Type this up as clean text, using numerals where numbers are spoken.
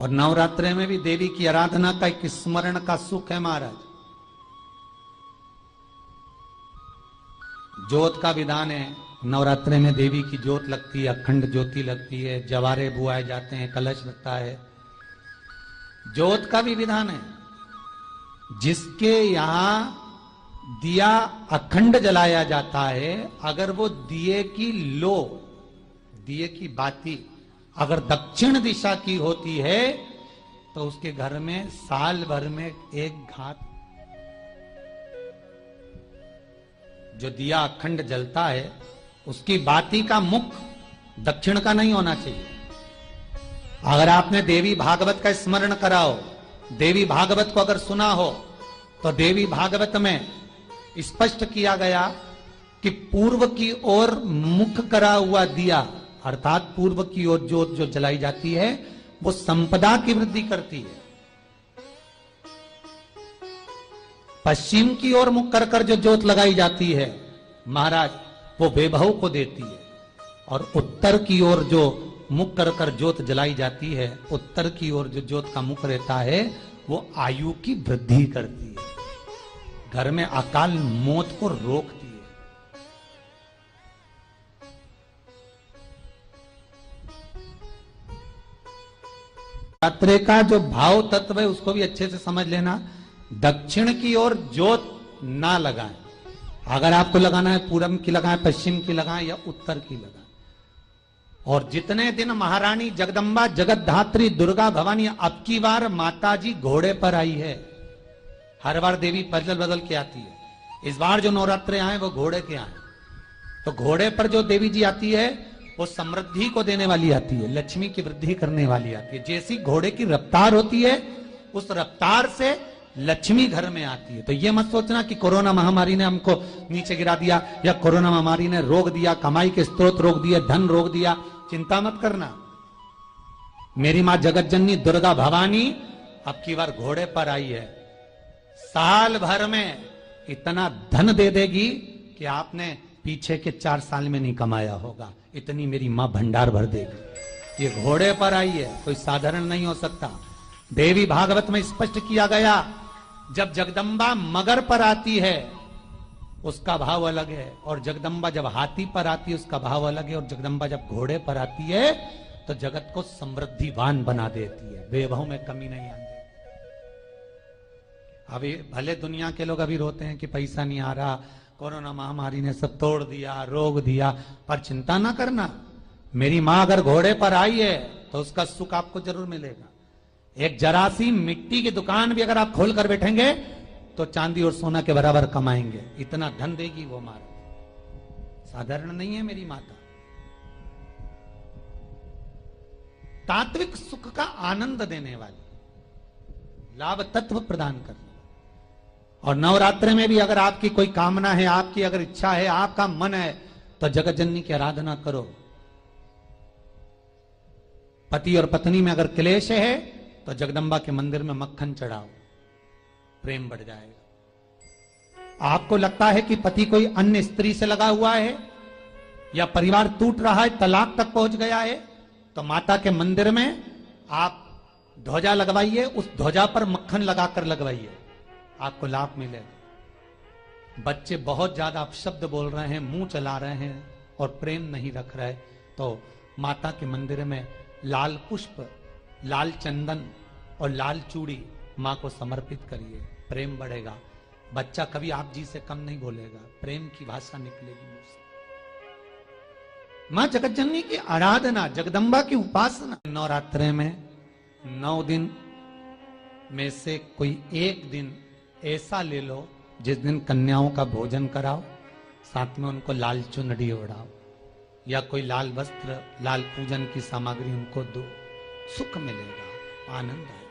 और नवरात्रे में भी देवी की आराधना का एक स्मरण का सुख है महाराज। ज्योत का विधान है, नवरात्रे में देवी की ज्योत लगती है, अखंड ज्योति लगती है, जवारे बुआए जाते हैं, कलश लगता है। ज्योत का भी विधान है, जिसके यहां दिया अखंड जलाया जाता है, अगर वो दिए की लो, दिए की बाती अगर दक्षिण दिशा की होती है तो उसके घर में साल भर में एक घात, जो दिया अखंड जलता है उसकी बाती का मुख दक्षिण का नहीं होना चाहिए। अगर आपने देवी भागवत का स्मरण करा हो, देवी भागवत को अगर सुना हो, तो देवी भागवत में स्पष्ट किया गया कि पूर्व की ओर मुख करा हुआ दिया, अर्थात पूर्व की ओर ज्योत जो जलाई जाती है वो संपदा की वृद्धि करती है। पश्चिम की ओर मुख कर कर जो ज्योत लगाई जाती है महाराज, वो वैभव को देती है। और उत्तर की ओर जो मुख कर कर ज्योत जलाई जाती है, उत्तर की ओर जो ज्योत का मुख रहता है वो आयु की वृद्धि करती है, घर में अकाल मौत को रोकती है। नवरात्रे का जो भाव तत्व है उसको भी अच्छे से समझ लेना। दक्षिण की ओर ज्योत ना लगाएं, अगर आपको लगाना है पूरब की लगाएं, पश्चिम की लगाएं या उत्तर की लगाएं। और जितने दिन महारानी जगदम्बा जगतधात्री दुर्गा भवानी, अब की बार माता जी घोड़े पर आई है, हर बार देवी बदल बदल के आती है, इस बार जो नवरात्रे आए वो घोड़े के आए। तो घोड़े पर जो देवी जी आती है वो समृद्धि को देने वाली आती है, लक्ष्मी की वृद्धि करने वाली आती है। जैसी घोड़े की रफ्तार होती है उस रफ्तार से लक्ष्मी घर में आती है। तो ये मत सोचना कि कोरोना महामारी ने हमको नीचे गिरा दिया या कोरोना महामारी ने रोक दिया, कमाई के स्रोत रोक दिए, धन रोक दिया, चिंता मत करना। मेरी मां जगत जननी दुर्गा भवानी अब की बार घोड़े पर आई है, साल भर में इतना धन दे देगी कि आपने पीछे के 4 साल में नहीं कमाया होगा, इतनी मेरी मां भंडार भर देगी। ये घोड़े पर आई है, कोई साधारण नहीं हो सकता। देवी भागवत में स्पष्ट किया गया, जब जगदम्बा मगर पर आती है उसका भाव अलग है, और जगदम्बा जब हाथी पर आती है उसका भाव अलग है, और जगदम्बा जब घोड़े पर आती है तो जगत को समृद्धिवान बना देती है, वैभव में कमी नहीं आती। अभी भले दुनिया के लोग अभी रोते हैं कि पैसा नहीं आ रहा, कोरोना महामारी ने सब तोड़ दिया, रोक दिया, पर चिंता ना करना, मेरी मां अगर घोड़े पर आई है तो उसका सुख आपको जरूर मिलेगा। एक जरा सी मिट्टी की दुकान भी अगर आप खोल कर बैठेंगे तो चांदी और सोना के बराबर कमाएंगे, इतना धन देगी वो मारा, साधारण नहीं है मेरी माता। तात्विक सुख का आनंद देने वाली, लाभ तत्व प्रदान करने। और नवरात्रे में भी अगर आपकी कोई कामना है, आपकी अगर इच्छा है, आपका मन है, तो जगत जननी की आराधना करो। पति और पत्नी में अगर क्लेश है तो जगदम्बा के मंदिर में मक्खन चढ़ाओ, प्रेम बढ़ जाएगा। आपको लगता है कि पति कोई अन्य स्त्री से लगा हुआ है या परिवार टूट रहा है, तलाक तक पहुंच गया है, तो माता के मंदिर में आप ध्वजा लगवाइए, उस ध्वजा पर मक्खन लगाकर लगवाइए, आपको लाभ मिलेगा। बच्चे बहुत ज्यादा अपशब्द बोल रहे हैं, मुंह चला रहे हैं और प्रेम नहीं रख रहे, तो माता के मंदिर में लाल पुष्प, लाल चंदन और लाल चूड़ी मां को समर्पित करिए, प्रेम बढ़ेगा। बच्चा कभी आप जी से कम नहीं बोलेगा, प्रेम की भाषा निकलेगी मुंह से। मां जगत जननी की आराधना, जगदम्बा की उपासना। नवरात्रे में 9 दिन में से कोई एक दिन ऐसा ले लो जिस दिन कन्याओं का भोजन कराओ, साथ में उनको लाल चुनरी ओढ़ाओ या कोई लाल वस्त्र, लाल पूजन की सामग्री उनको दो, सुख मिलेगा, आनंद आएगा।